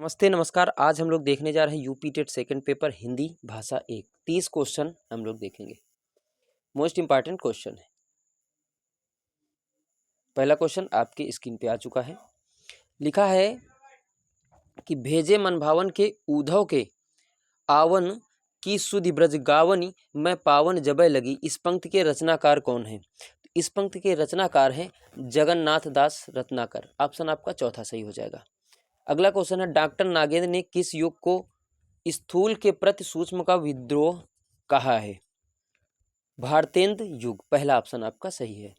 नमस्ते नमस्कार। आज हम लोग देखने जा रहे हैं UP TET second paper Hindi भाषा 1। 30 क्वेश्चन हम लोग देखेंगे। मोस्ट इंपॉर्टेंट क्वेश्चन है। पहला क्वेश्चन आपके स्क्रीन पे आ चुका है। लिखा है कि भेजे मन भावन के उधव के आवन की सुधि ब्रज गावनी मैं पावन जबै लगी। इस पंक्ति के रचनाकार कौन है? इस पंक्ति के रचनाकार हैं जगन्नाथ दास रत्नाकर। ऑप्शन आपका चौथा सही हो जाएगा। अगला क्वेश्चन है डॉक्टर नागेंद्र ने किस युग को स्थूल के प्रति सूक्ष्म का विद्रोह कहा है? भारतेंद्र युग। पहला ऑप्शन आपका सही है।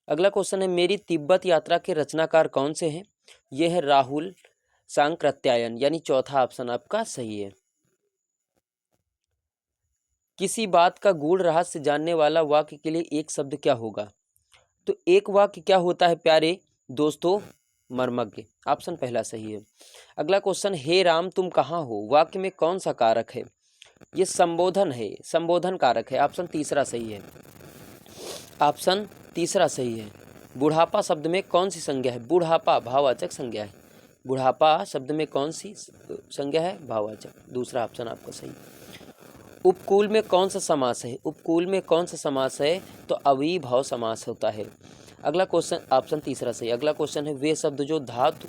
अगला क्वेश्चन है मेरी तिब्बत यात्रा के रचनाकार कौन से हैं? यह है राहुल सांकृत्यायन, यानी चौथा ऑप्शन आपका सही है। किसी बात का गूढ़ रहस्य जानने वाला वाक्य के लिए एक शब्द क्या होगा? तो एक वाक्य क्या होता है प्यारे दोस्तों? मर्मज्ञ। ऑप्शन पहला सही है। अगला क्वेश्चन हे राम तुम कहाँ हो वाक्य में कौन सा कारक है? ये संबोधन है, संबोधन कारक है। ऑप्शन तीसरा सही है। ऑप्शन तीसरा सही है। बुढ़ापा शब्द में कौन सी संज्ञा है? बुढ़ापा भाववाचक संज्ञा है। बुढ़ापा शब्द में कौन सी संज्ञा है? भाववाचक। दूसरा ऑप्शन आपका सही। उपकूल में कौन सा समास है? उपकूल में कौन सा समास है? तो अविभाव समास होता है। अगला क्वेश्चन ऑप्शन तीसरा सही। अगला क्वेश्चन है वे शब्द जो धातु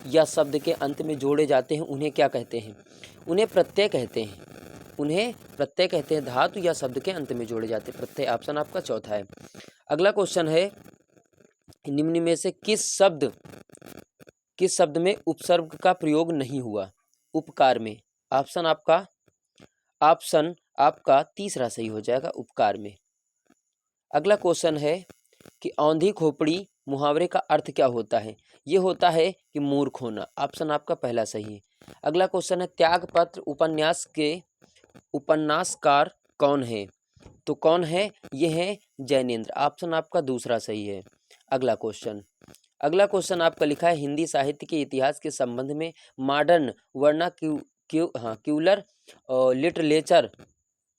या शब्द के अंत में जोड़े जाते हैं उन्हें क्या कहते हैं? उन्हें प्रत्यय कहते हैं। उन्हें प्रत्यय कहते हैं। धातु या शब्द के अंत में जोड़े जाते हैं प्रत्यय। ऑप्शन आपका चौथा है। अगला क्वेश्चन है निम्न में से किस शब्द में उपसर्ग का प्रयोग नहीं हुआ? उपकार में। ऑप्शन आपका तीसरा सही हो जाएगा, उपकार में। अगला क्वेश्चन है कि औंधी खोपड़ी मुहावरे का अर्थ क्या होता है? ये होता है कि मूर्ख होना। ऑप्शन आपका पहला सही है। अगला क्वेश्चन है त्यागपत्र उपन्यास के उपन्यासकार कौन है? तो कौन है? ये है जैनेन्द्र। ऑप्शन आपका दूसरा सही है। अगला क्वेश्चन आपका लिखा है हिंदी साहित्य के इतिहास के संबंध में modern vernacular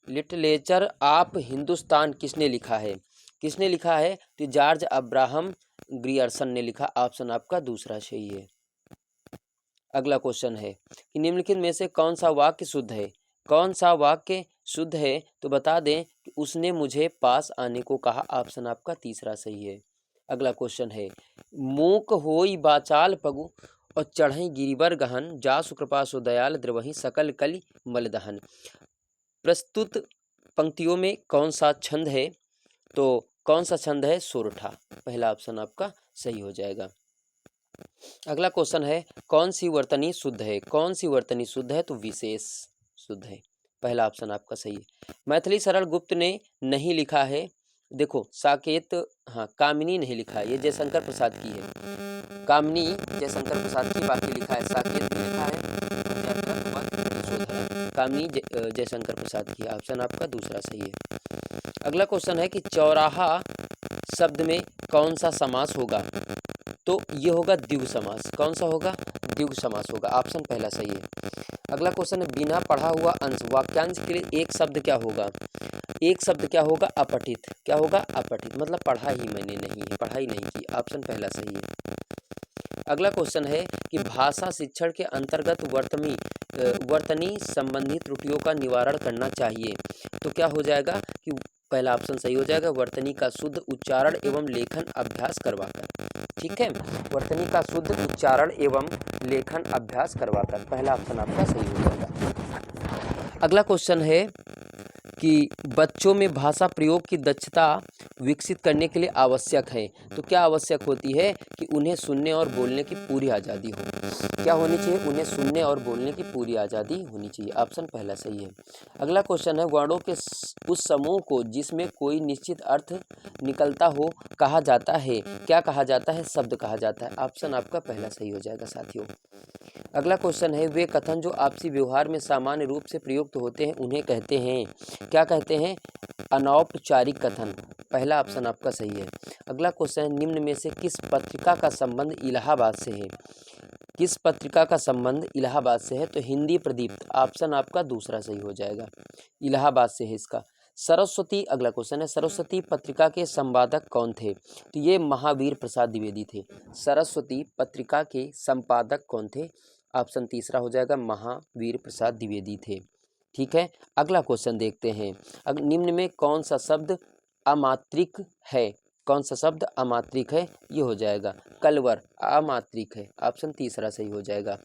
literature of Hindustan किसने लिखा है? किसने लिखा है? तो जॉर्ज अब्राहम ग्रियर्सन ने लिखा। ऑप्शन आपका दूसरा सही है। अगला क्वेश्चन है कि निम्नलिखित में से कौन सा वाक्य शुद्ध है? कौन सा वाक्य शुद्ध है? तो बता दें कि उसने मुझे पास आने को कहा। ऑप्शन आपका तीसरा सही है। अगला क्वेश्चन है मूक होई बाचाल पगु और चढ़ई गिरिबर गहन जासु कृपा सो दयाल द्रवहि सकल कलि मलदहन। प्रस्तुत पंक्तियों में कौन सा छंद है? तो कौन सा छंद है? सोरठा। पहला ऑप्शन आपका सही हो जाएगा। अगला क्वेश्चन है कौन सी वर्तनी शुद्ध है? कौन सी वर्तनी शुद्ध है? तो विशेष शुद्ध है। पहला ऑप्शन आपका सही है। मैथिली सरल गुप्त ने नहीं लिखा है। देखो साकेत, हाँ कामिनी नहीं लिखा है, ये जयशंकर प्रसाद की है। कामिनी जयशंकर प्रसाद की, बाकी लिखा है साकेत भी लिखा है। कामिनी जयशंकर प्रसाद की। ऑप्शन आपका दूसरा सही है। अगला क्वेश्चन है कि चौराहा शब्द में कौन सा समास होगा? तो ये होगा द्विगु समास। कौन सा होगा? द्विगु समास होगा। ऑप्शन पहला सही है। अगला क्वेश्चन है बिना पढ़ा हुआ अंश वाक्यांश के लिए एक शब्द क्या होगा? एक शब्द क्या होगा? अपठित। क्या होगा? अपठित, मतलब पढ़ा ही मैंने नहीं है, पढ़ाई नहीं की। ऑप्शन पहला सही है। अगला क्वेश्चन है कि भाषा शिक्षण के अंतर्गत वर्तनी संबंधी त्रुटियों का निवारण करना चाहिए। तो क्या हो जाएगा कि पहला ऑप्शन सही हो जाएगा, वर्तनी का शुद्ध उच्चारण एवं लेखन अभ्यास करवाकर। ठीक है, वर्तनी का शुद्ध उच्चारण एवं लेखन अभ्यास करवाकर। पहला ऑप्शन आपका सही हो जाएगा। अगला क्वेश्चन है कि बच्चों में भाषा प्रयोग की दक्षता विकसित करने के लिए आवश्यक है। तो क्या आवश्यक होती है? कि उन्हें सुनने और बोलने की पूरी आज़ादी हो। क्या होनी चाहिए? उन्हें सुनने और बोलने की पूरी आज़ादी होनी चाहिए। ऑप्शन पहला सही है। अगला क्वेश्चन है वर्णों के उस समूह को जिसमें कोई निश्चित अर्थ निकलता हो कहा जाता है। क्या कहा जाता है? शब्द कहा जाता है। ऑप्शन आपका पहला सही हो जाएगा साथियों। अगला क्वेश्चन है वे कथन जो आपसी व्यवहार में सामान्य रूप से प्रयुक्त होते हैं उन्हें कहते हैं। क्या कहते हैं? अनौपचारिक कथन। पहला ऑप्शन आपका सही है। अगला क्वेश्चन है निम्न में से किस पत्रिका का संबंध इलाहाबाद से है? किस पत्रिका का संबंध इलाहाबाद से है? तो हिंदी प्रदीप्त। ऑप्शन आपका दूसरा सही हो जाएगा, इलाहाबाद से है इसका। सरस्वती, अगला क्वेश्चन है सरस्वती पत्रिका के संपादक कौन थे? तो ये महावीर प्रसाद द्विवेदी थे। सरस्वती पत्रिका के संपादक कौन थे? ऑप्शन तीसरा हो जाएगा महावीर प्रसाद द्विवेदी थे। ठीक है, अगला क्वेश्चन देखते हैं। निम्न में कौन सा शब्द अमात्रिक है? कौन सा शब्द अमात्रिक है? ये हो जाएगा कलवर, अमात्रिक है, ऑप्शन तीसरा सही हो जाएगा।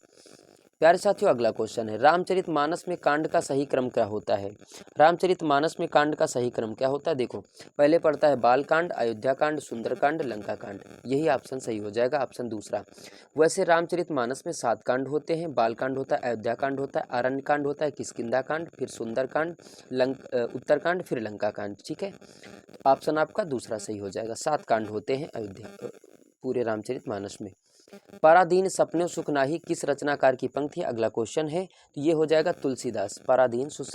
प्यारे साथियों, अगला क्वेश्चन है, रामचरितमानस में कांड का सही क्रम क्या होता है? रामचरितमानस में कांड का सही क्रम क्या होता है? देखो, पहले पड़ता है बालकांड, अयोध्याकांड, सुंदरकांड, लंकाकांड। यही ऑप्शन सही हो जाएगा, ऑप्शन दूसरा। वैसे रामचरितमानस में 7 कांड होते हैं। बालकांड होता है, अयोध्याकांड होता है, अरण्यकांड होता है, किष्किंधाकांड, फिर सुंदरकांड, उत्तरकांड, फिर लंकाकांड। ठीक है, ऑप्शन आपका दूसरा सही हो जाएगा। 7 कांड होते हैं अयोध्या पूरे रामचरितमानस में। पराधीन सपने सुख नाही किस रचनाकार की पंक्ति है? अगला क्वेश्चन है, तो ये हो जाएगा तुलसीदास। पराधीन सुख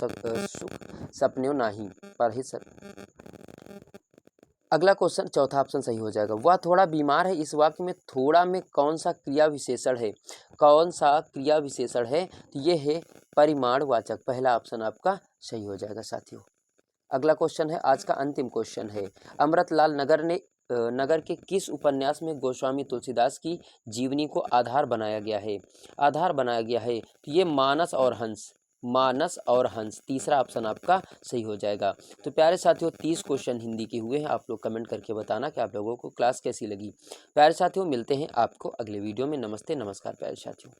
सपने नाही पर ही अगला क्वेश्चन चौथा ऑप्शन सही हो जाएगा। वह थोड़ा बीमार है, इस वाक्य में थोड़ा में कौन सा क्रिया विशेषण है? कौन सा क्रिया विशेषण है? तो ये है परिमाणवाचक। पहला ऑप्शन आपका सही हो जाएगा साथियों। अगला क्वेश्चन है, आज का अंतिम क्वेश्चन है, अमृतलाल नगर के किस उपन्यास में गोस्वामी तुलसीदास की जीवनी को आधार बनाया गया है? आधार बनाया गया है, तो ये मानस और हंस, मानस और हंस, तीसरा ऑप्शन आपका सही हो जाएगा। तो प्यारे साथियों, 30 क्वेश्चन हिंदी के हुए हैं। आप लोग कमेंट करके बताना कि आप लोगों को क्लास कैसी लगी। प्यारे साथियों, मिलते हैं आपको अगले वीडियो में। नमस्ते, नमस्कार प्यारे साथियों।